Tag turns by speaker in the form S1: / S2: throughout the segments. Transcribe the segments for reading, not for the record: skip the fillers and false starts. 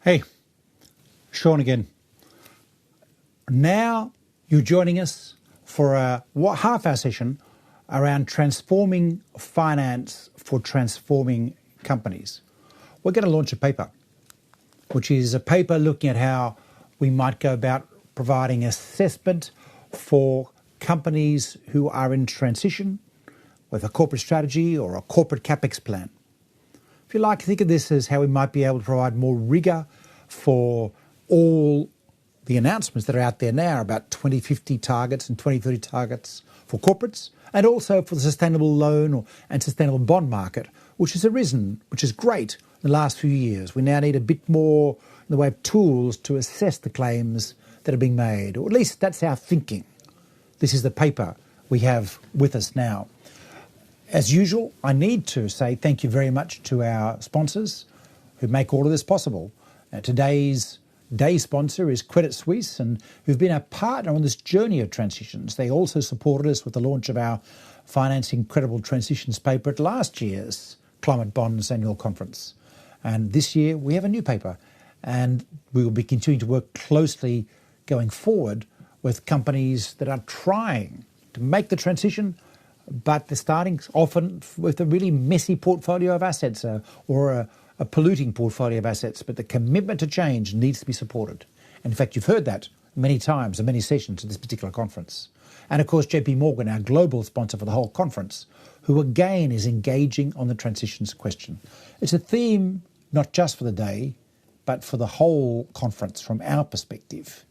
S1: Hey, Sean again. Now you're joining us for a half-hour session around transforming finance for transforming companies. We're going to launch a paper, which is a paper looking at how we might go about providing assessment for companies who are in transition with a corporate strategy or a corporate CapEx plan. If you like, think of this as how we might be able to provide more rigour for all the announcements that are out there now about 2050 targets and 2030 targets for corporates, and also for the sustainable loan and sustainable bond market, which has arisen, which is great in the last few years. We now need a bit more in the way of tools to assess the claims that are being made, or at least that's our thinking. This is the paper we have with us now. As usual, I need to say thank you very much to our sponsors who make all of this possible. Today's day sponsor is Credit Suisse, and who've been our partner on this journey of transitions. They also supported us with the launch of our Financing Credible Transitions paper at last year's Climate Bonds Annual Conference. And this year we have a new paper, and we will be continuing to work closely going forward with companies that are trying to make the transition, but they're starting often with a really messy portfolio of assets or a polluting portfolio of assets. But the commitment to change needs to be supported. And in fact, you've heard that many times in many sessions at this particular conference. And of course, JP Morgan, our global sponsor for the whole conference, who again is engaging on the transitions question. It's a theme not just for the day, but for the whole conference from our perspective.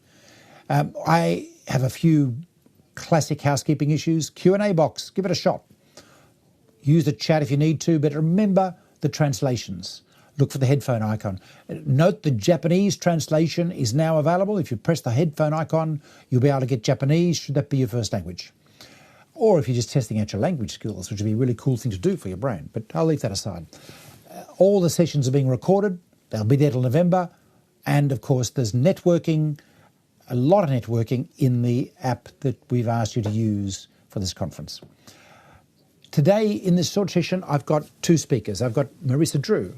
S1: I have a few classic housekeeping issues. Q&A box, give it a shot. Use the chat if you need to, but remember the translations. Look for the headphone icon. Note the Japanese translation is now available. If you press the headphone icon, you'll be able to get Japanese, should that be your first language. Or if you're just testing out your language skills, which would be a really cool thing to do for your brain, but I'll leave that aside. All the sessions are being recorded. They'll be there till November. And of course, there's networking, a lot of networking in the app that we've asked you to use for this conference. Today, in this short session, I've got two speakers. I've got Marisa Drew.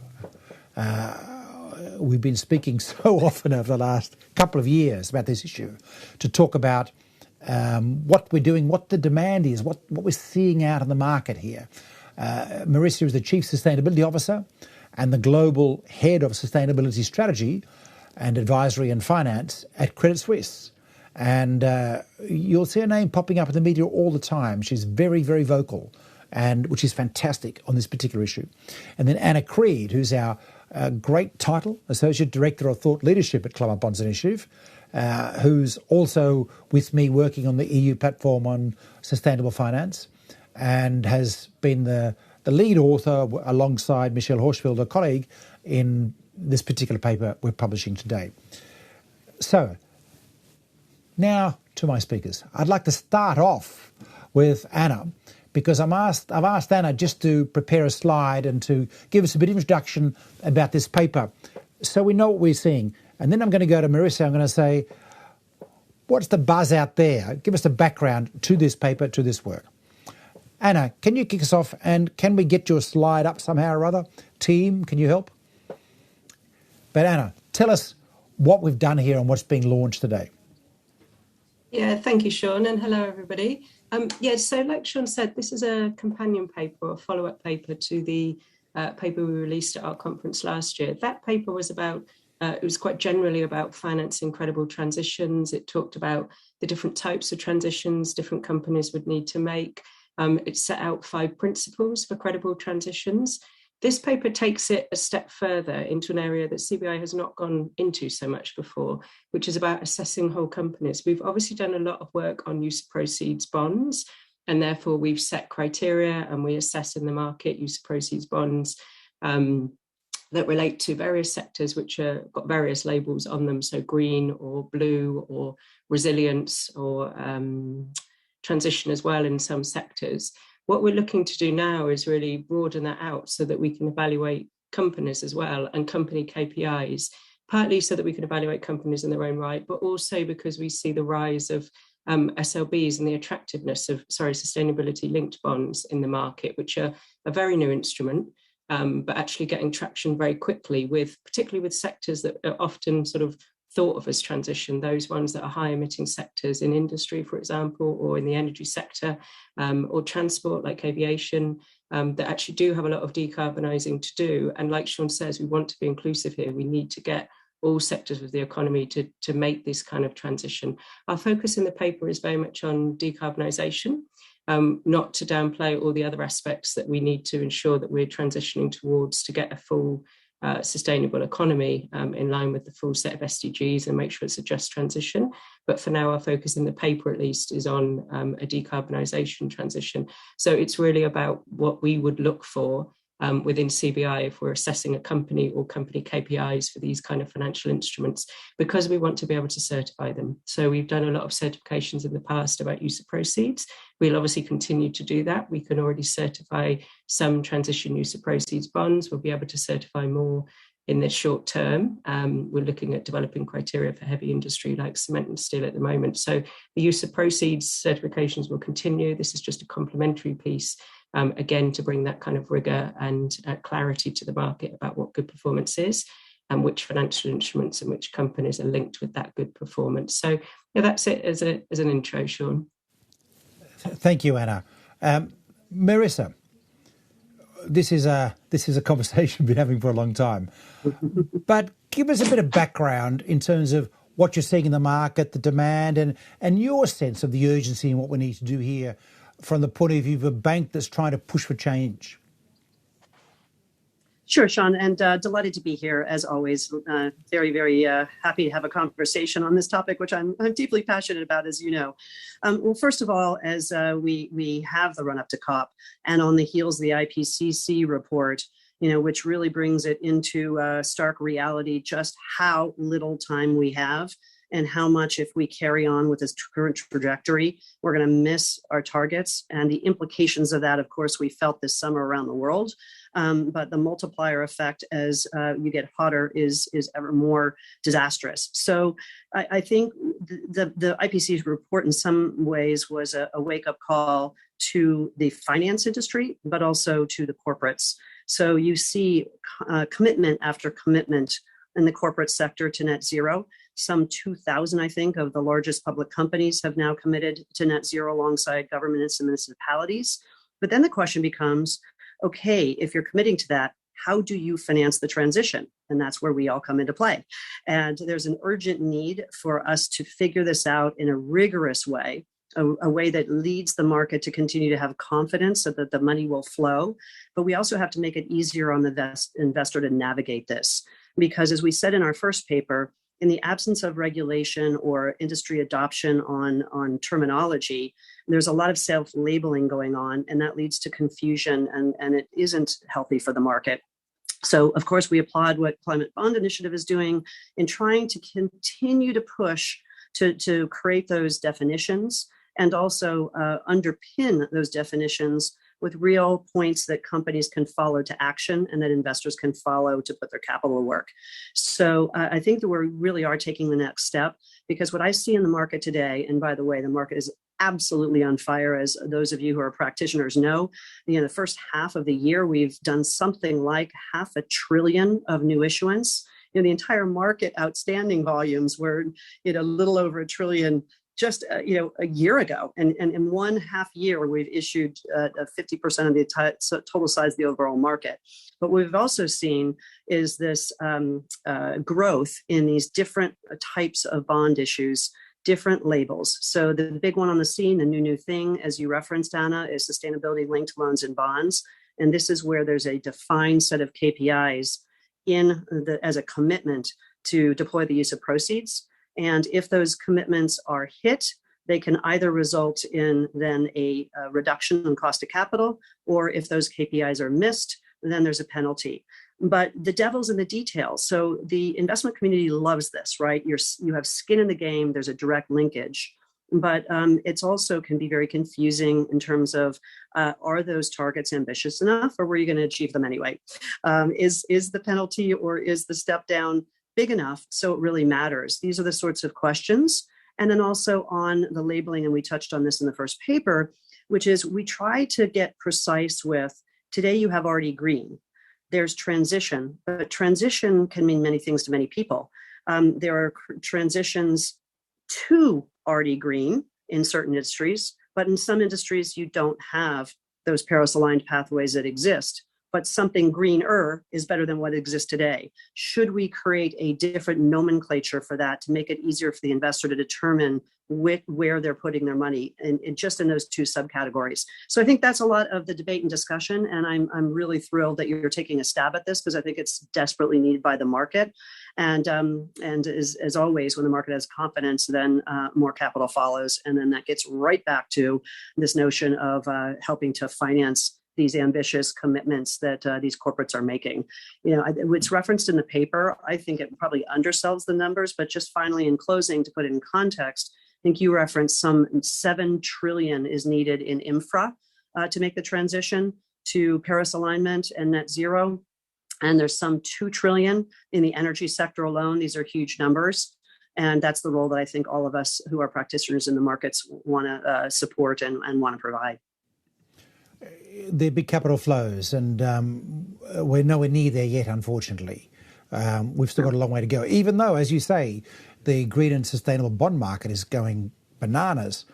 S1: We've been speaking so often over the last couple of years about this issue to talk about what we're doing, what the demand is, what we're seeing out in the market here. Marisa is the Chief Sustainability Officer and the Global Head of Sustainability Strategy and Advisory and Finance at Credit Suisse. And you'll see her name popping up in the media all the time. She's very, very vocal, and which is fantastic on this particular issue. And then Anna Creed, who's our great title, Associate Director of Thought Leadership at Climate Bonds Initiative, who's also with me working on the EU platform on sustainable finance and has been the lead author alongside Michelle Horsfield, a colleague, in this particular paper we're publishing today. So, now to my speakers. I'd like to start off with Anna, because I've asked Anna just to prepare a slide and to give us a bit of introduction about this paper so we know what we're seeing. And then I'm going to go to Marisa. I'm going to say, what's the buzz out there? Give us the background to this paper, to this work. Anna, can you kick us off, and can we get your slide up somehow or other? Team, can you help? But Anna, tell us what we've done here and what's being launched today.
S2: Yeah, thank you, Sean, and hello, everybody. So like Sean said, this is a companion paper, a follow-up paper to the paper we released at our conference last year. That paper was about, it was quite generally about financing credible transitions. It talked about the different types of transitions different companies would need to make. It set out 5 principles for credible transitions. This paper takes it a step further into an area that CBI has not gone into so much before, which is about assessing whole companies. We've obviously done a lot of work on use of proceeds bonds, and therefore we've set criteria and we assess in the market use of proceeds bonds that relate to various sectors which are got various labels on them, so green or blue or resilience or transition as well in some sectors. What we're looking to do now is really broaden that out so that we can evaluate companies as well and company KPIs, partly so that we can evaluate companies in their own right, but also because we see the rise of SLBs and the attractiveness of, sustainability linked bonds in the market, which are a very new instrument. but actually getting traction very quickly particularly with sectors that are often sort of thought of as transition, those ones that are high emitting sectors in industry, for example, or in the energy sector, or transport like aviation, that actually do have a lot of decarbonising to do. And like Sean says, we want to be inclusive here. We need to get all sectors of the economy to make this kind of transition. Our focus in the paper is very much on decarbonisation, not to downplay all the other aspects that we need to ensure that we're transitioning towards to get a full sustainable economy in line with the full set of SDGs and make sure it's a just transition. But for now, our focus in the paper, at least, is on a decarbonisation transition. So it's really about what we would look for within CBI if we're assessing a company or company KPIs for these kind of financial instruments, because we want to be able to certify them. So we've done a lot of certifications in the past about use of proceeds. We'll obviously continue to do that. We can already certify some transition use of proceeds bonds. We'll be able to certify more in the short term. We're looking at developing criteria for heavy industry like cement and steel at the moment. So the use of proceeds certifications will continue. This is just a complementary piece, again, to bring that kind of rigor and clarity to the market about what good performance is and which financial instruments and which companies are linked with that good performance. So yeah, that's it as an intro, Sean.
S1: Thank you, Anna. Marisa, this is a conversation we've been having for a long time, but give us a bit of background in terms of what you're seeing in the market, the demand, and your sense of the urgency and what we need to do here from the point of view of a bank that's trying to push for change.
S3: Sure, Sean, and delighted to be here as always. Very, very happy to have a conversation on this topic, which I'm deeply passionate about, as you know. Well, first of all, as we have the run up to COP, and on the heels of the IPCC report, which really brings it into stark reality just how little time we have, and how much, if we carry on with this current trajectory, we're going to miss our targets. And the implications of that, of course, we felt this summer around the world. But the multiplier effect as you get hotter is ever more disastrous. So I think the IPCC's report in some ways was a wake-up call to the finance industry, but also to the corporates. So you see commitment after commitment in the corporate sector to net zero. Some 2,000, I think, of the largest public companies have now committed to net zero alongside governments and municipalities. But then the question becomes, okay, if you're committing to that, how do you finance the transition? And that's where we all come into play. And there's an urgent need for us to figure this out in a rigorous way, a way that leads the market to continue to have confidence so that the money will flow. But we also have to make it easier on the investor to navigate this. Because as we said in our first paper, in the absence of regulation or industry adoption on terminology, there's a lot of self-labeling going on, and that leads to confusion, and it isn't healthy for the market. So, of course, we applaud what Climate Bond Initiative is doing in trying to continue to push to create those definitions and also underpin those definitions with real points that companies can follow to action and that investors can follow to put their capital to work. So I think that we really are taking the next step, because what I see in the market today, and by the way, the market is absolutely on fire, as those of you who are practitioners know. The first half of the year, we've done something like $500 billion of new issuance. The entire market outstanding volumes were a little over $1 trillion just a year ago, and in 1.5 years we've issued 50% of the total size of the overall market. But what we've also seen is this growth in these different types of bond issues, different labels. So the big one on the scene, the new thing, as you referenced, Anna, is sustainability linked loans and bonds, and this is where there's a defined set of KPIs as a commitment to deploy the use of proceeds. And if those commitments are hit, they can either result in then a reduction in cost of capital, or if those KPIs are missed, then there's a penalty. But the devil's in the details. So the investment community loves this, right? You have skin in the game, there's a direct linkage. But it's also can be very confusing in terms of, are those targets ambitious enough, or were you going to achieve them anyway? Is the penalty or is the step down big enough so it really matters? These are the sorts of questions. And then also on the labeling, and we touched on this in the first paper, which is we try to get precise with, today you have already green. there's transition, but transition can mean many things to many people. There are transitions to already green in certain industries, but in some industries, you don't have those Paris-aligned pathways that exist. But something greener is better than what exists today. Should we create a different nomenclature for that to make it easier for the investor to determine where they're putting their money and just in those two subcategories? So I think that's a lot of the debate and discussion, and I'm really thrilled that you're taking a stab at this because I think it's desperately needed by the market. And as always, when the market has confidence, then more capital follows, and then that gets right back to this notion of helping to finance these ambitious commitments that these corporates are making. It's referenced in the paper. I think it probably undersells the numbers, but just finally in closing, to put it in context, I think you referenced some 7 trillion is needed in infra to make the transition to Paris alignment and net zero. And there's some 2 trillion in the energy sector alone. These are huge numbers. And that's the role that I think all of us who are practitioners in the markets want to support and want to provide.
S1: There are big capital flows, and we're nowhere near there yet, unfortunately. We've still got a long way to go, even though, as you say, the green and sustainable bond market is going bananas.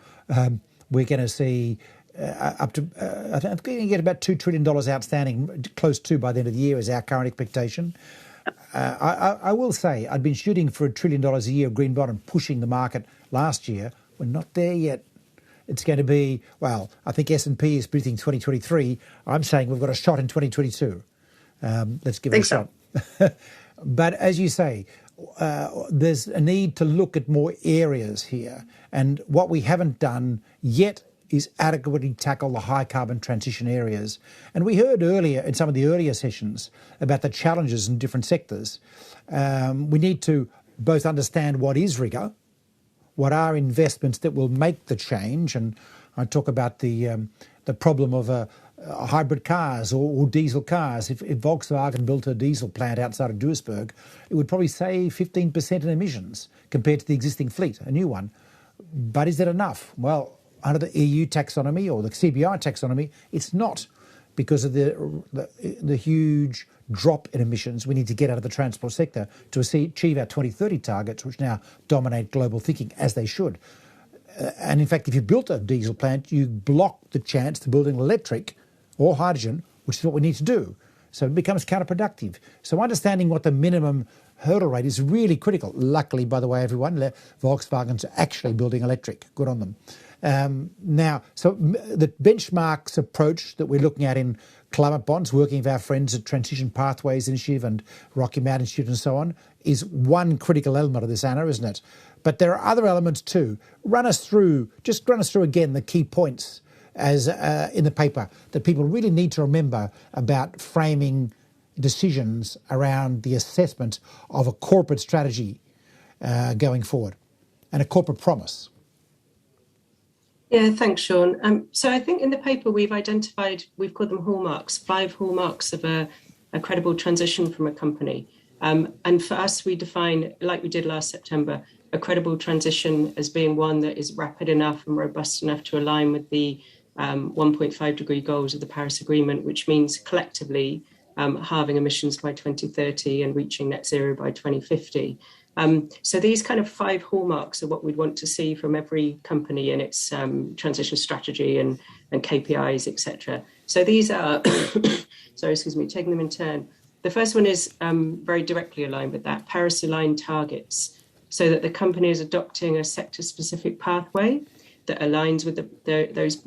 S1: We're going to see up to, I think we're going to get about $2 trillion outstanding, close to by the end of the year is our current expectation. I will say I'd been shooting for $1 trillion a year of green bond and pushing the market last year. We're not there yet. It's going to be, well, I think S&P is predicting 2023. I'm saying we've got a shot in 2022. Let's give it a shot. But as you say, there's a need to look at more areas here. And what we haven't done yet is adequately tackle the high carbon transition areas. And we heard earlier in some of the earlier sessions about the challenges in different sectors. We need to both understand what is rigor, what are investments that will make the change, and I talk about the problem of hybrid cars or diesel cars. If Volkswagen built a diesel plant outside of Duisburg, it would probably save 15% in emissions compared to the existing fleet, a new one. But is that enough? Well, under the EU taxonomy or the CBI taxonomy, it's not, because of the huge drop in emissions we need to get out of the transport sector to achieve our 2030 targets, which now dominate global thinking, as they should. And in fact, if you built a diesel plant, you block the chance to building electric or hydrogen, which is what we need to do. So it becomes counterproductive. So understanding what the minimum hurdle rate is really critical. Luckily, by the way, everyone, Volkswagen's actually building electric. Good on them. Now, so the benchmarks approach that we're looking at in climate bonds, working with our friends at Transition Pathways Initiative and Rocky Mountain Institute and so on, is one critical element of this, Anna, isn't it? But there are other elements too. Run us through again the key points as in the paper that people really need to remember about framing decisions around the assessment of a corporate strategy going forward and a corporate promise.
S2: Yeah, thanks, Sean. So I think in the paper we've called them hallmarks, 5 hallmarks of a credible transition from a company. And for us, we define, like we did last September, a credible transition as being one that is rapid enough and robust enough to align with the 1.5 degree goals of the Paris Agreement, which means collectively halving emissions by 2030 and reaching net zero by 2050. So these kind of 5 hallmarks are what we'd want to see from every company in its transition strategy and KPIs, etc. So these are, taking them in turn. The first one is very directly aligned with that, Paris-aligned targets, so that the company is adopting a sector-specific pathway that aligns with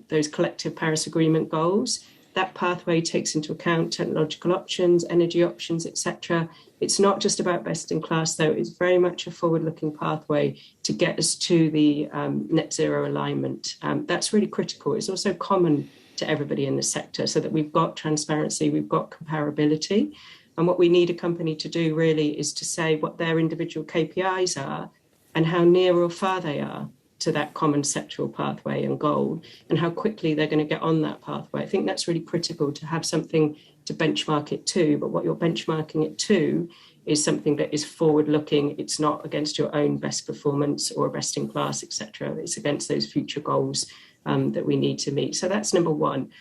S2: those collective Paris Agreement goals. That pathway takes into account technological options, energy options, etc. It's not just about best in class, though. It's very much a forward-looking pathway to get us to the net zero alignment. That's really critical. It's also common to everybody in the sector so that we've got transparency, we've got comparability. And what we need a company to do really is to say what their individual KPIs are and how near or far they are to that common sectoral pathway and goal, and how quickly they're going to get on that pathway. I think that's really critical to have something to benchmark it to, but what you're benchmarking it to is something that is forward-looking. It's not against your own best performance or best in class, etc. It's against those future goals that we need to meet. So that's number one.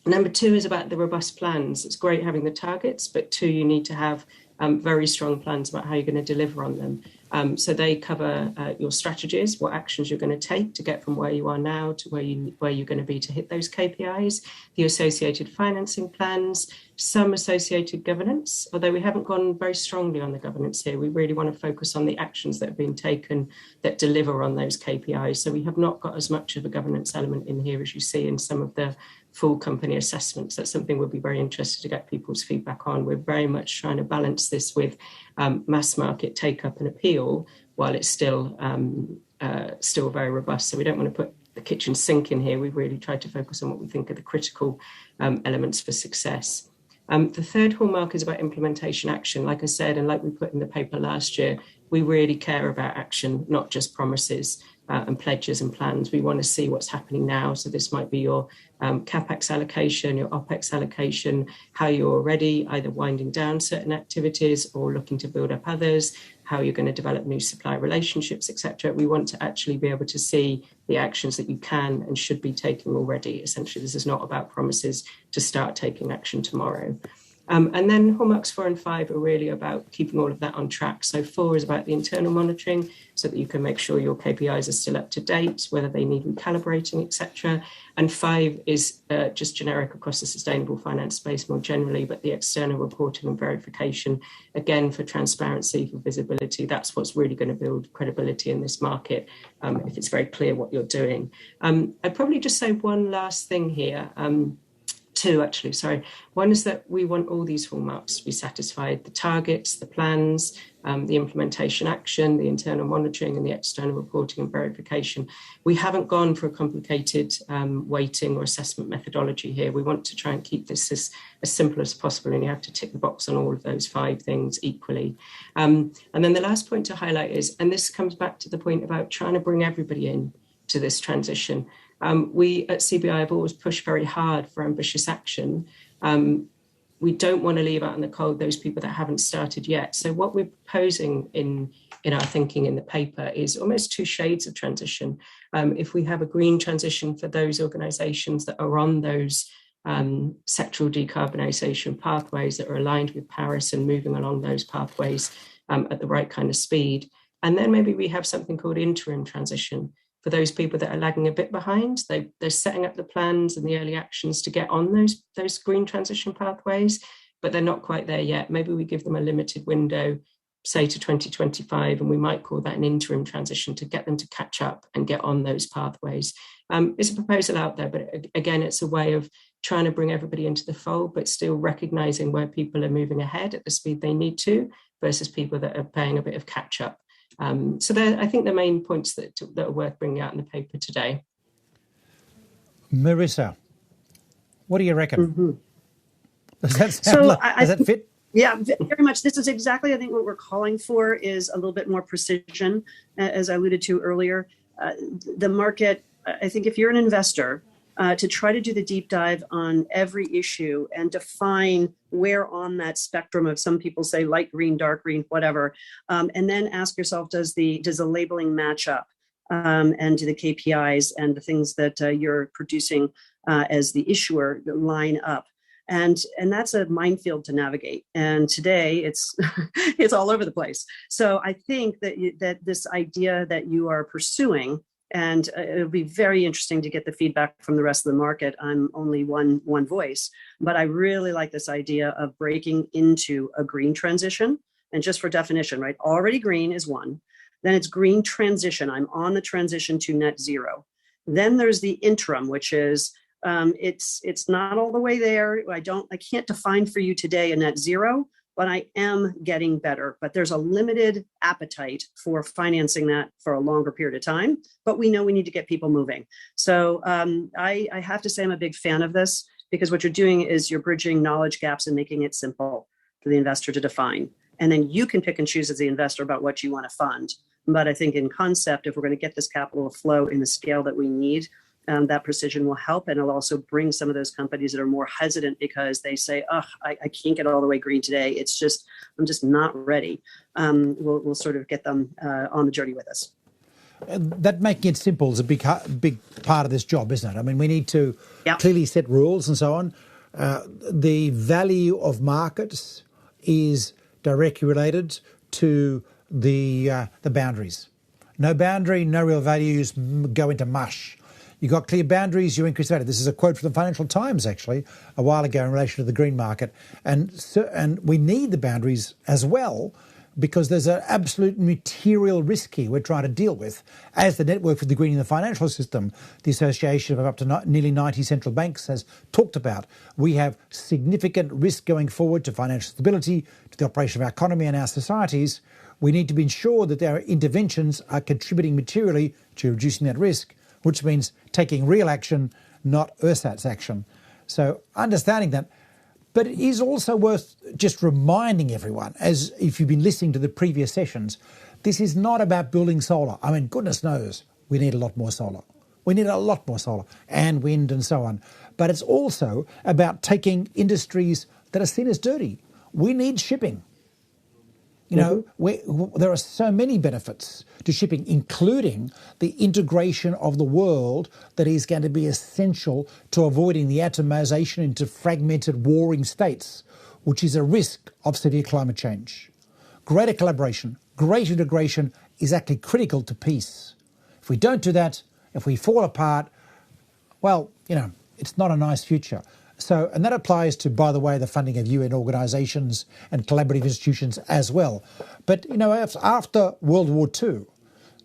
S2: Number 2 is about the robust plans. It's great having the targets, but 2, you need to have very strong plans about how you're going to deliver on them. So they cover your strategies, what actions you're going to take to get from where you are now to where you're going to be to hit those KPIs, the associated financing plans, some associated governance, although we haven't gone very strongly on the governance here. We really want to focus on the actions that have been taken that deliver on those KPIs. So we have not got as much of a governance element in here as you see in some of the full company assessments. That's something we'll be very interested to get people's feedback on. We're very much trying to balance this with mass market take up and appeal while it's still very robust. So we don't want to put the kitchen sink in here. We've really tried to focus on what we think are the critical elements for success. The third hallmark is about implementation action. Like I said, and like we put in the paper last year, we really care about action, not just promises and pledges and plans. We want to see what's happening now. So this might be your CapEx allocation, your OpEx allocation, how you're already either winding down certain activities or looking to build up others, how you're going to develop new supply relationships, etc. We want to actually be able to see the actions that you can and should be taking already. Essentially, this is not about promises to start taking action tomorrow. And then hallmarks 4 and 5 are really about keeping all of that on track. So 4 is about the internal monitoring so that you can make sure your KPIs are still up to date, whether they need recalibrating, etc. And 5 is just generic across the sustainable finance space more generally, but the external reporting and verification, again, for transparency, for visibility, that's what's really going to build credibility in this market if it's very clear what you're doing. I'd probably just say one last thing here. 2 actually, sorry. One is that we want all these hallmarks to be satisfied: the targets, the plans, the implementation action, the internal monitoring and the external reporting and verification. We haven't gone for a complicated weighting or assessment methodology here. We want to try and keep this as simple as possible, and you have to tick the box on all of those 5 things equally. And then the last point to highlight is, and this comes back to the point about trying to bring everybody in to this transition. We at CBI have always pushed very hard for ambitious action. We don't want to leave out in the cold those people that haven't started yet. So what we're proposing in our thinking in the paper is almost 2 shades of transition. If we have a green transition for those organisations that are on those sectoral decarbonisation pathways that are aligned with Paris and moving along those pathways at the right kind of speed. And then maybe we have something called interim transition for those people that are lagging a bit behind. They're setting up the plans and the early actions to get on those green transition pathways, but they're not quite there yet. Maybe we give them a limited window, say to 2025, and we might call that an interim transition to get them to catch up and get on those pathways. It's a proposal out there, but again, it's a way of trying to bring everybody into the fold, but still recognising where people are moving ahead at the speed they need to versus people that are playing a bit of catch up. So they're, I think, the main points that are worth bringing out in the paper today.
S1: Marisa, what do you reckon?
S3: Mm-hmm.
S1: Does that sound does that fit?
S3: Yeah, very much. This is exactly, I think, what we're calling for is a little bit more precision, as I alluded to earlier. The market, I think if you're an investor, to try to do the deep dive on every issue and define where on that spectrum of, some people say light green, dark green, whatever, and then ask yourself, does the labeling match up, and do the KPIs and the things that you're producing as the issuer line up? And that's a minefield to navigate. And today it's it's all over the place. So I think that this idea that you are pursuing, and it'll be very interesting to get the feedback from the rest of the market. I'm only one voice, but I really like this idea of breaking into a green transition. And just for definition, right? Already green is 1. Then it's green transition. I'm on the transition to net zero. Then there's the interim, which is it's not all the way there. I can't define for you today a net zero, but I am getting better. But there's a limited appetite for financing that for a longer period of time. But we know we need to get people moving. So I have to say I'm a big fan of this, because what you're doing is you're bridging knowledge gaps and making it simple for the investor to define. And then you can pick and choose as the investor about what you want to fund. But I think in concept, if we're going to get this capital flow in the scale that we need, that precision will help, and it'll also bring some of those companies that are more hesitant because they say, I can't get all the way green today. I'm just not ready. We'll sort of get them on the journey with us.
S1: that making it simple is a big part of this job, isn't it? I mean, we need to clearly set rules and so on. The value of markets is directly related to the boundaries. No boundary, no real values go into mush. You've got clear boundaries, you increase value. This is a quote from the Financial Times, actually, a while ago in relation to the green market. And we need the boundaries as well, because there's an absolute material risk here we're trying to deal with. As the Network for the Greening the Financial System, the association of up to nearly 90 central banks has talked about, we have significant risk going forward to financial stability, to the operation of our economy and our societies. We need to be ensured that our interventions are contributing materially to reducing that risk, which means taking real action, not ersatz action. So understanding that. But it is also worth just reminding everyone, as if you've been listening to the previous sessions, this is not about building solar. I mean, goodness knows we need a lot more solar. We need a lot more solar and wind and so on. But it's also about taking industries that are seen as dirty. We need shipping. You know, there are so many benefits to shipping, including the integration of the world that is going to be essential to avoiding the atomization into fragmented warring states, which is a risk of severe climate change. Greater collaboration, greater integration is actually critical to peace. If we don't do that, if we fall apart, well, you know, it's not a nice future. So, and that applies to, by the way, the funding of UN organisations and collaborative institutions as well. But, you know, after World War II,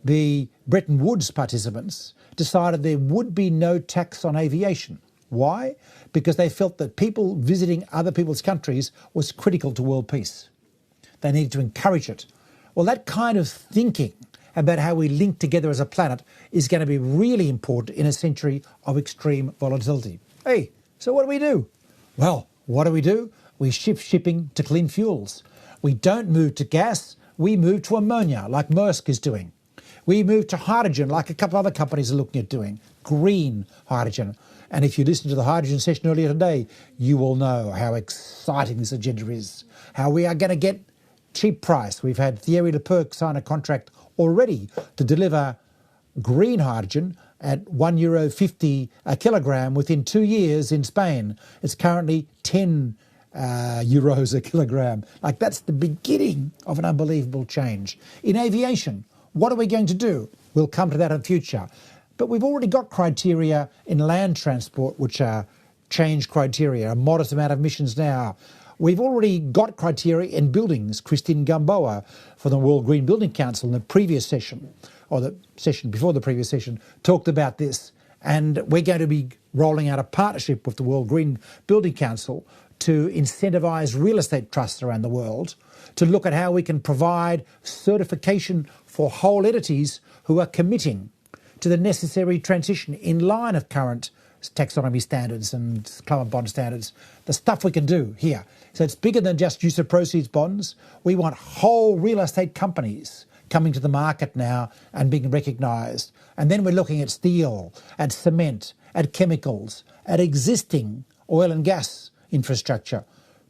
S1: the Bretton Woods participants decided there would be no tax on aviation. Why? Because they felt that people visiting other people's countries was critical to world peace. They needed to encourage it. Well, that kind of thinking about how we link together as a planet is going to be really important in a century of extreme volatility. Hey, so what do? Well, what do? We shift shipping to clean fuels. We don't move to gas, we move to ammonia, like Maersk is doing. We move to hydrogen, like a couple other companies are looking at doing, green hydrogen. And if you listen to the hydrogen session earlier today, you will know how exciting this agenda is, how we are going to get cheap price. We've had Thierry Leperc sign a contract already to deliver green hydrogen at €1.50 a kilogram within 2 years in Spain. It's currently 10 euros a kilogram. Like, that's the beginning of an unbelievable change. In aviation, what are we going to do? We'll come to that in the future. But we've already got criteria in land transport, which are change criteria, a modest amount of emissions now. We've already got criteria in buildings. Christine Gamboa from the World Green Building Council in the previous session, or the session before the previous session, talked about this. And we're going to be rolling out a partnership with the World Green Building Council to incentivise real estate trusts around the world to look at how we can provide certification for whole entities who are committing to the necessary transition in line of current taxonomy standards and climate bond standards, the stuff we can do here. So it's bigger than just use of proceeds bonds. We want whole real estate companies coming to the market now and being recognised. And then we're looking at steel, at cement, at chemicals, at existing oil and gas infrastructure.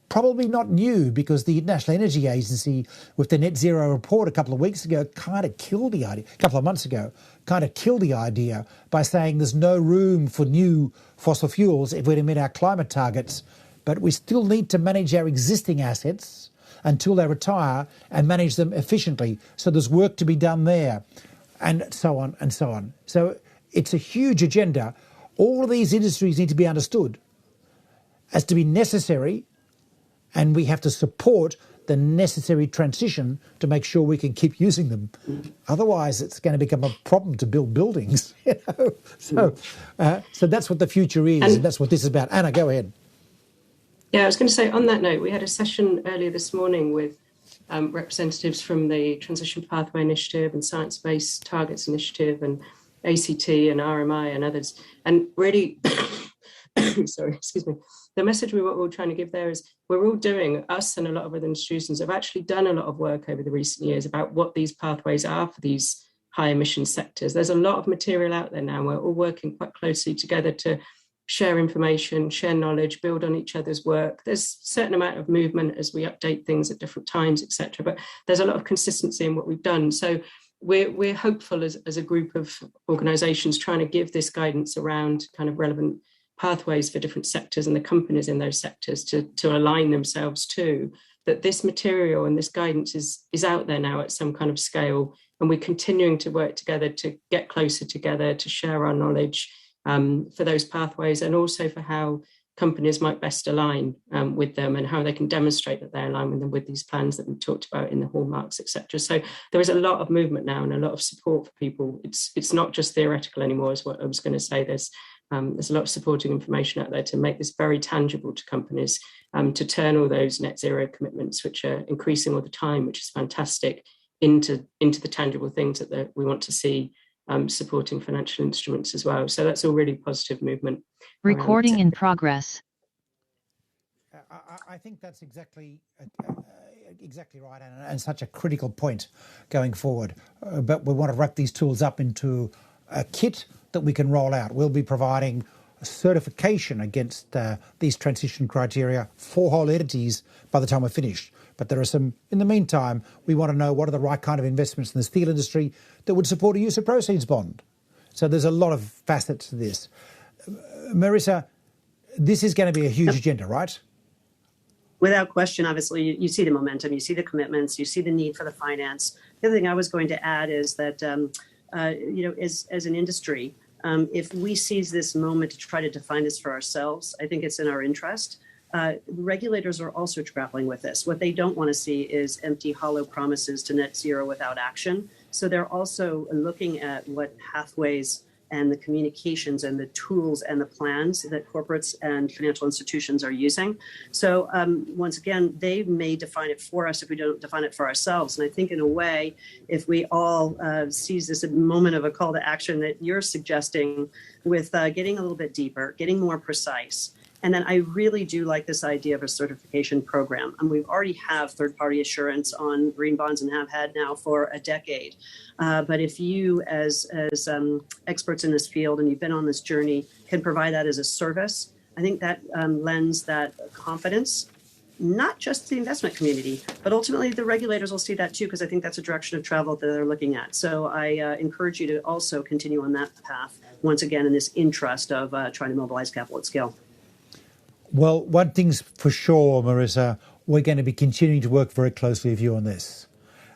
S1: Probably not new, because the International Energy Agency, with the net zero report a couple of weeks ago, kind of killed the idea, a couple of months ago, kind of killed the idea by saying there's no room for new fossil fuels if we're to meet our climate targets. But we still need to manage our existing assets until they retire and manage them efficiently. So there's work to be done there, and so on and so on. So it's a huge agenda. All of these industries need to be understood as to be necessary, and we have to support the necessary transition to make sure we can keep using them. Otherwise, it's going to become a problem to build buildings. You know? So that's what the future is, and that's what this is about. Anna, go ahead.
S2: Yeah, I was going to say, on that note, we had a session earlier this morning with representatives from the Transition Pathway Initiative and Science Based Targets Initiative and ACT and RMI and others. And really, sorry, excuse me. The message we were all trying to give there is we're all doing, us and a lot of other institutions have actually done a lot of work over the recent years about what these pathways are for these high emission sectors. There's a lot of material out there now, and we're all working quite closely together to share information, share knowledge, build on each other's work. There's a certain amount of movement as we update things at different times, etc. But there's a lot of consistency in what we've done. So we're hopeful as a group of organisations trying to give this guidance around kind of relevant pathways for different sectors and the companies in those sectors to align themselves to, that this material and this guidance is out there now at some kind of scale, and we're continuing to work together to get closer together, to share our knowledge for those pathways, and also for how companies might best align with them, and how they can demonstrate that they align with them with these plans that we talked about in the hallmarks, etc. So there is a lot of movement now and a lot of support for people. It's not just theoretical anymore, is what I was going to say. There's a lot of supporting information out there to make this very tangible to companies, to turn all those net zero commitments, which are increasing all the time, which is fantastic, into the tangible things that we want to see, supporting financial instruments as well. So that's all really positive movement.
S4: Recording in progress.
S1: I think that's exactly right, and such a critical point going forward. But we want to wrap these tools up into a kit that we can roll out. We'll be providing a certification against these transition criteria for whole entities by the time we're finished. But there are some, in the meantime, we want to know what are the right kind of investments in the steel industry that would support a use of proceeds bond. So there's a lot of facets to this. Marisa, this is going to be a huge agenda, right?
S3: Without question, obviously, you see the momentum, you see the commitments, you see the need for the finance. The other thing I was going to add is that, as an industry, if we seize this moment to try to define this for ourselves, I think it's in our interest. Regulators are also grappling with this. What they don't want to see is empty, hollow promises to net zero without action. So they're also looking at what pathways and the communications and the tools and the plans that corporates and financial institutions are using. So once again, they may define it for us if we don't define it for ourselves. And I think in a way, if we all seize this moment of a call to action that you're suggesting with getting a little bit deeper, getting more precise. And then I really do like this idea of a certification program. And we already have third-party assurance on green bonds and have had now for a decade. But if you, as experts in this field, and you've been on this journey, can provide that as a service, I think that lends that confidence, not just the investment community, but ultimately the regulators will see that too, because I think that's a direction of travel that they're looking at. So I encourage you to also continue on that path, once again, in this interest of trying to mobilize capital at scale.
S1: Well, one thing's for sure, Marisa, we're going to be continuing to work very closely with you on this.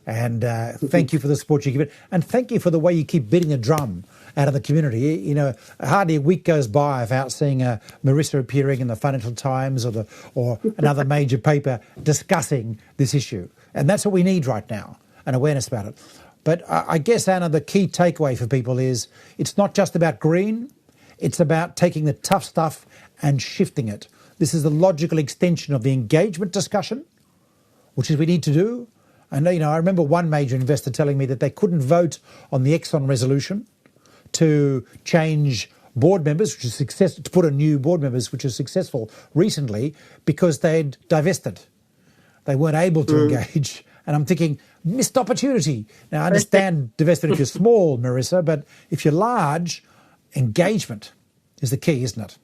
S1: And thank you for the support you give it. And thank you for the way you keep beating a drum out of the community. You know, hardly a week goes by without seeing Marisa appearing in the Financial Times or another major paper discussing this issue. And that's what we need right now, an awareness about it. But I guess, Anna, the key takeaway for people is it's not just about green. It's about taking the tough stuff and shifting it. This is the logical extension of the engagement discussion, which is we need to do. And, you know, I remember one major investor telling me that they couldn't vote on the Exxon resolution to change board members, which is success, to put in new board members, which is successful recently, because they'd divested. They weren't able to engage. And I'm thinking, missed opportunity. Now, I understand divestment if you're small, Marisa, but if you're large, engagement is the key, isn't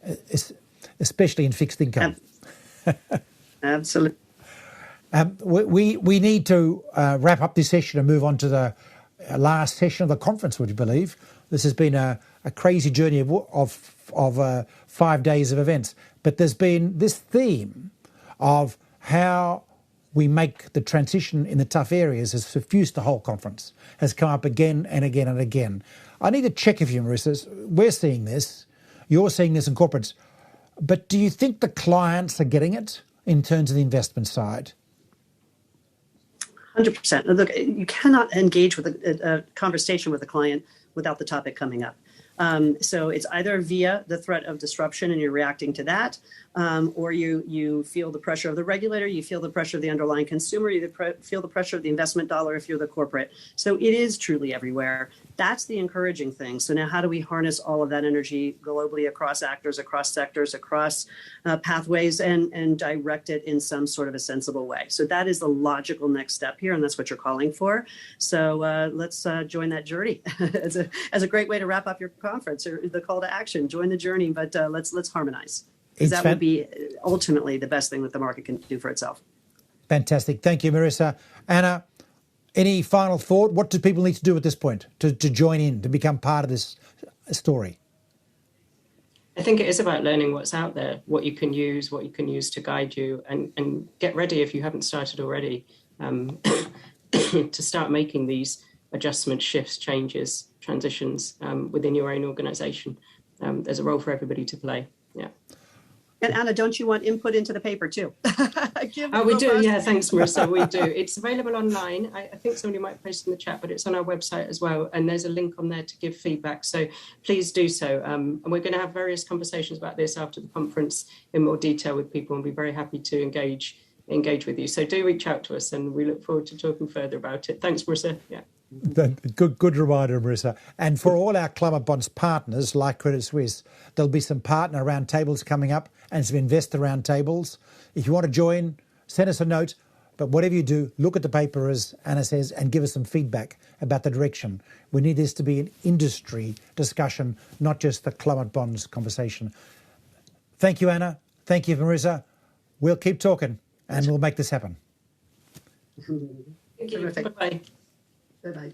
S1: it? Especially in fixed income.
S3: Absolutely.
S1: We need to wrap up this session and move on to the last session of the conference, would you believe? This has been a crazy journey of 5 days of events. But there's been this theme of how we make the transition in the tough areas has suffused the whole conference, has come up again and again and again. I need to check with you, Marisa. We're seeing this. You're seeing this in corporates. But do you think the clients are getting it in terms of the investment side?
S3: 100%. Look, you cannot engage with a conversation with a client without the topic coming up. So it's either via the threat of disruption and you're reacting to that, or you feel the pressure of the regulator, you feel the pressure of the underlying consumer, you feel the pressure of the investment dollar if you're the corporate. So it is truly everywhere. That's the encouraging thing. So now how do we harness all of that energy globally across actors, across sectors, across pathways and direct it in some sort of a sensible way? So that is the logical next step here, and that's what you're calling for. So let's join that journey as a great way to wrap up your conference, or the call to action. Join the journey, but let's harmonize. Because that would be ultimately the best thing that the market can do for itself.
S1: Fantastic. Thank you, Marisa. Anna, Any final thought? What do people need to do at this point to join in, to become part of this story?
S2: I think it is about learning what's out there, what you can use to guide you, and get ready if you haven't started already to start making these adjustments, shifts, changes, transitions within your own organisation. There's a role for everybody to play. Yeah.
S3: And Anna, don't you want input into the paper too?
S2: We do. Yeah, thanks, Marissa. We do. It's available online. I think somebody might post in the chat, but it's on our website as well. And there's a link on there to give feedback. So please do so. And we're going to have various conversations about this after the conference in more detail with people, and be very happy to engage with you. So do reach out to us, and we look forward to talking further about it. Thanks, Marissa. Yeah.
S1: Good reminder, Marissa. And for all our Climate Bonds partners, like Credit Suisse, there'll be some partner roundtables coming up and some investor roundtables. If you want to join, send us a note. But whatever you do, look at the paper, as Anna says, and give us some feedback about the direction. We need this to be an industry discussion, not just the Climate Bonds conversation. Thank you, Anna. Thank you, Marissa. We'll keep talking and we'll make this happen.
S2: Thank you. Bye-bye.
S3: Bye-bye.